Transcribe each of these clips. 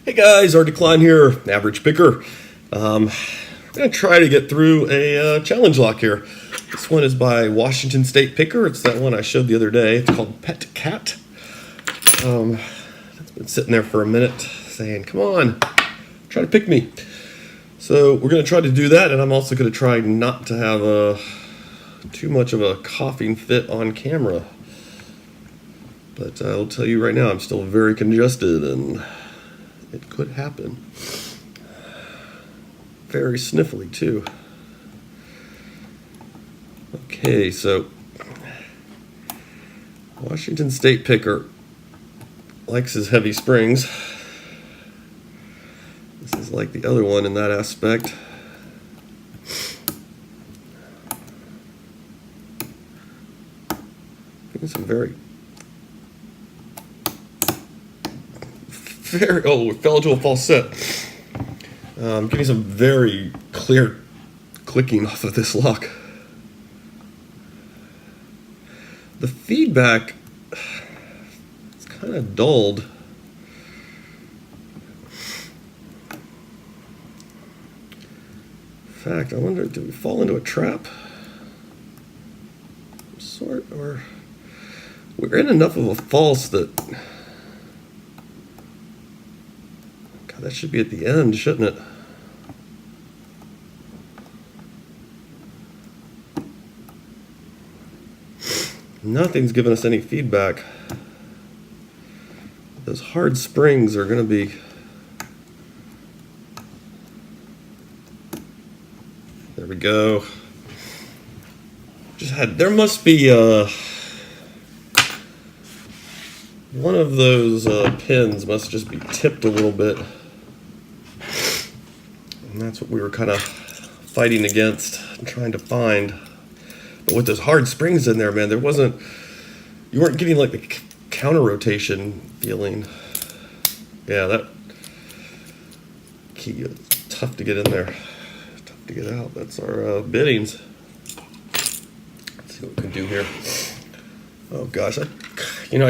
Hey guys, our decline here, average picker. I'm going to try to get through a challenge lock here. This one is by Washington State Picker. It's that one I showed the other day. It's called Pet Cat. It's been sitting there for a minute saying, come on, try to pick me. So we're going to try to do that, and I'm also going to try not to have too much of a coughing fit on camera. But I'll tell you right now, I'm still very congested, and it could happen. Very sniffly, too. Okay, so Washington State Picker likes his heavy springs. This is like the other one in that aspect. Some very, oh, it fell into a false set. Getting some very clear clicking off of this lock. The feedback is kind of dulled. In fact, I wonder, did we fall into a trap? Or we're in enough of a false that, God, that should be at the end, shouldn't it? Nothing's giving us any feedback. Those hard springs are going to be there. We go. There must be one of those pins must just be tipped a little bit, and that's what we were kind of fighting against and trying to find. But with those hard springs in there, man, you weren't getting like the counter rotation feeling. Yeah, that key is tough to get in there, tough to get out. That's our biddings. Let's see what we can do here. Oh gosh, I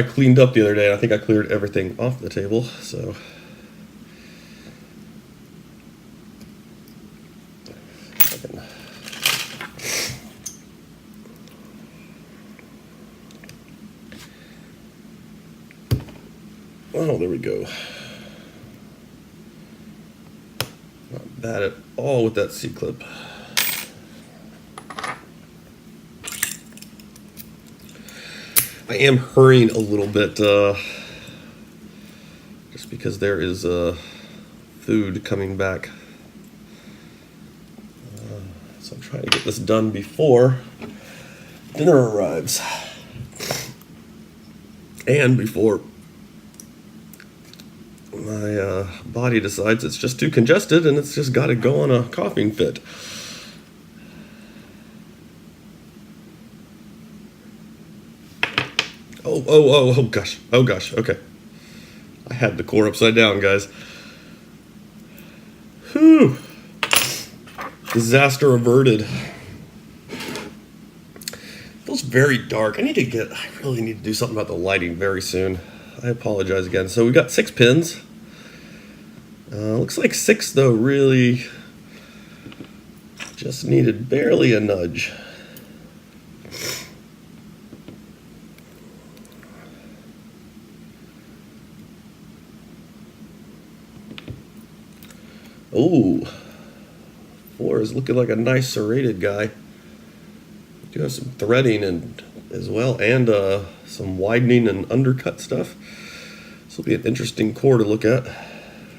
cleaned up the other day, and I think I cleared everything off the table, so. Oh, there we go. Not bad at all with that C-clip. I am hurrying a little bit, just because there is food coming back. So I'm trying to get this done before dinner arrives. And before my body decides it's just too congested and it's just got to go on a coughing fit. Oh gosh, okay. I had the core upside down, guys. Whew. Disaster averted. Feels very dark. I really need to do something about the lighting very soon. I apologize again. So we got 6 pins. Looks like 6 though really just needed barely a nudge. Oh, 4 is looking like a nice serrated guy. We do have some threading as well, and some widening and undercut stuff. This will be an interesting core to look at,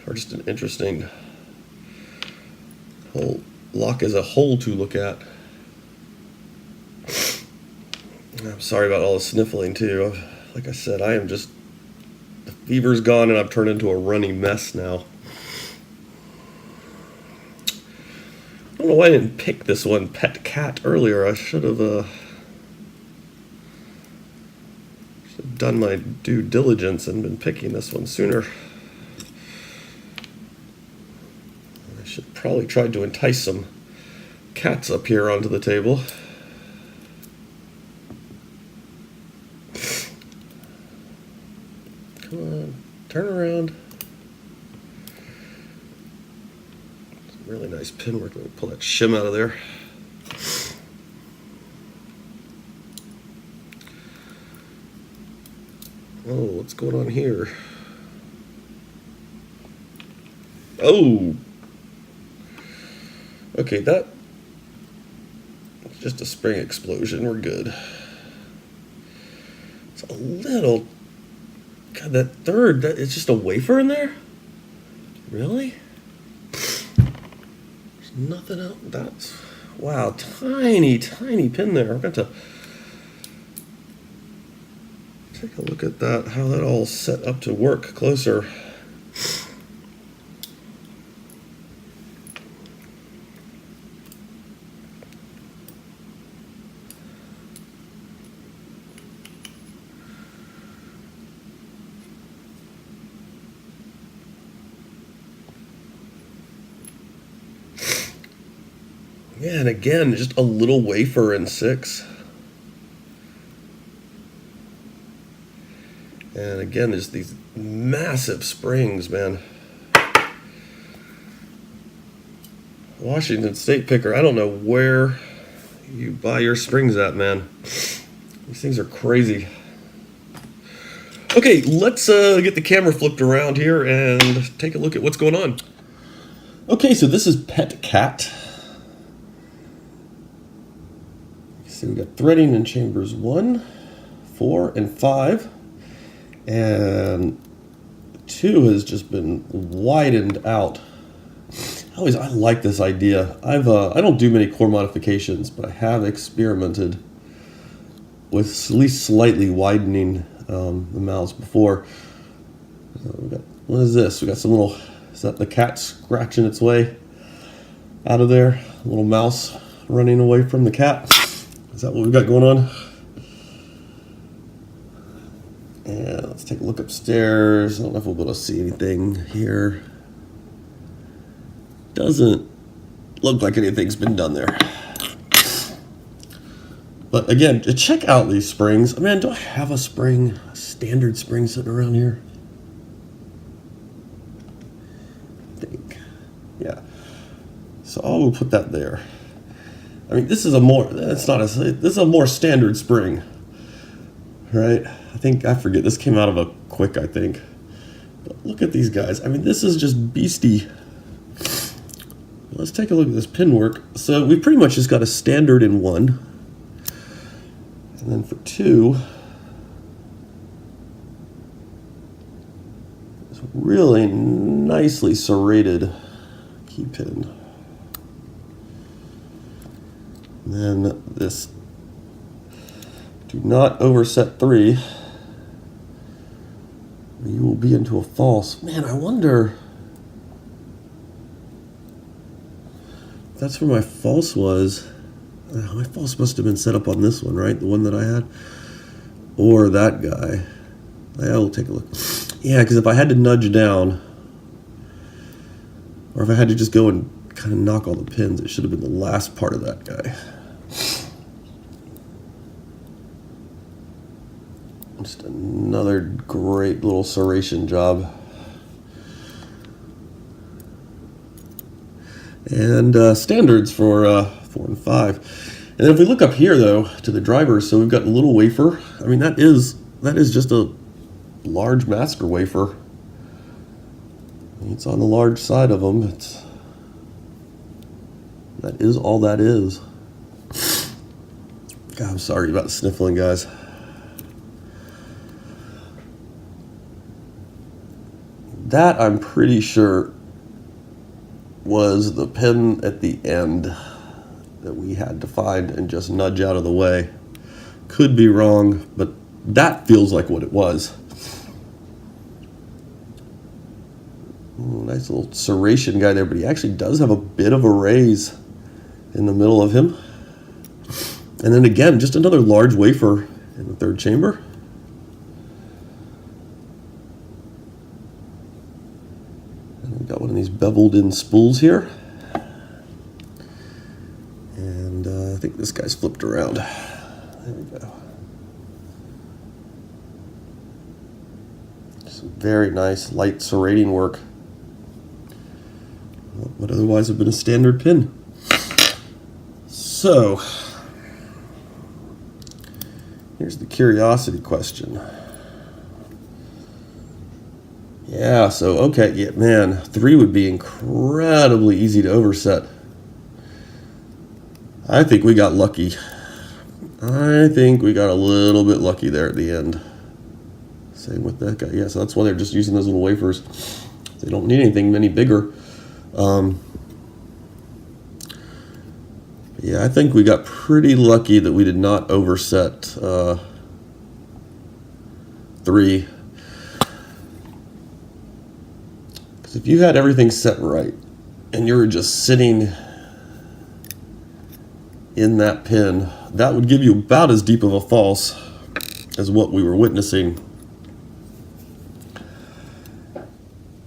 or just an interesting whole lock as a whole to look at. I'm sorry about all the sniffling too. Like I said, the fever's gone and I've turned into a runny mess now. I don't know why I didn't pick this one, Pet Cat, earlier. I should have done my due diligence and been picking this one sooner. I should probably try to entice some cats up here onto the table. Come on, turn around. Really nice pin work. Let me pull that shim out of there. Oh, what's going on here? Oh! Okay, that's just a spring explosion. We're good. It's a little... God, that third, it's just a wafer in there? Really? There's nothing else. That's... Wow, tiny pin there. I'm going to take a look at that, how that all set up to work closer. Yeah, and again, just a little wafer in 6. And again, there's these massive springs, man. Washington State picker, I don't know where you buy your springs at, man. These things are crazy. Okay, let's get the camera flipped around here and take a look at what's going on. Okay, so this is Pet Cat. So we got threading in chambers 1, 4, and 5. And 2 has just been widened out. I like this idea. I don't do many core modifications, but I have experimented with at least slightly widening the mouths before. What is this? We got some little, is that the cat scratching its way out of there? A little mouse running away from the cat. Is that what we've got going on? Yeah, let's take a look upstairs. I don't know if we'll be able to see anything here. Doesn't look like anything's been done there. But again, check out these springs. Man, do I have a standard spring sitting around here? I think. Yeah. So I will put that there. I mean, this is a more standard spring. Right? I forget, this came out of a Quick, I think. But look at these guys. I mean, this is just beastie. Let's take a look at this pin work. So we pretty much just got a standard in 1. And then for 2, it's really nicely serrated key pin. And then this, do not overset 3. You will be into a false. Man, I wonder... That's where my false was. My false must have been set up on this one, right? The one that I had. Or that guy. I will take a look. Yeah, because if I had to nudge down, or if I had to just go and kind of knock all the pins, it should have been the last part of that guy. Just another great little serration job. And standards for 4 and 5. And then if we look up here, though, to the drivers, so we've got a little wafer. I mean, that is just a large masker wafer. It's on the large side of them. That is all that is. God, I'm sorry about the sniffling, guys. That, I'm pretty sure, was the pin at the end that we had to find and just nudge out of the way. Could be wrong, but that feels like what it was. Ooh, nice little serration guy there, but he actually does have a bit of a raise in the middle of him. And then again, just another large wafer in the 3rd chamber. Got one of these beveled in spools here. And I think this guy's flipped around. There we go. Some very nice light serrating work. would otherwise have been a standard pin. So, here's the curiosity question. Yeah, so, okay, yeah, man, 3 would be incredibly easy to overset. I think we got lucky. I think we got a little bit lucky there at the end. Same with that guy. Yeah, so that's why they're just using those little wafers. They don't need anything any bigger. Yeah, I think we got pretty lucky that we did not overset 3. Because if you had everything set right and you were just sitting in that pin, that would give you about as deep of a false as what we were witnessing.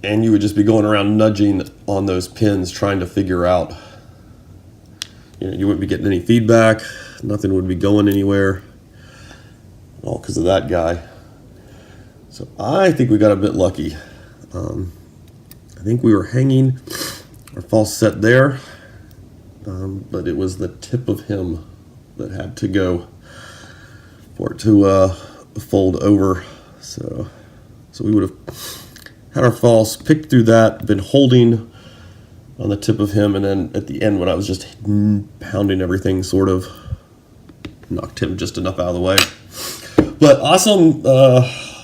And you would just be going around nudging on those pins trying to figure out, you wouldn't be getting any feedback, nothing would be going anywhere, all because of that guy. So I think we got a bit lucky. I think we were hanging our false set there, but it was the tip of him that had to go for it to fold over. So we would have had our false, picked through that, been holding on the tip of him, and then at the end when I was just pounding everything, sort of knocked him just enough out of the way. But awesome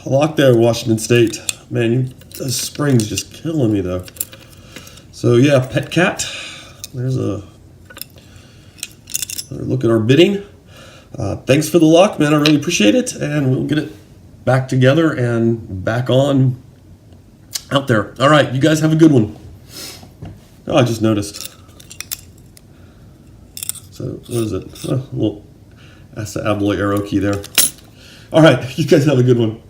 lock there, Washington State. Man, those springs just killing me though. So yeah, Pet Cat. There's another look at our bidding. Thanks for the luck, man. I really appreciate it, and we'll get it back together and back on out there. All right, you guys have a good one. Oh, I just noticed. So what is it? Well, that's the Abloy arrow key there. All right, you guys have a good one.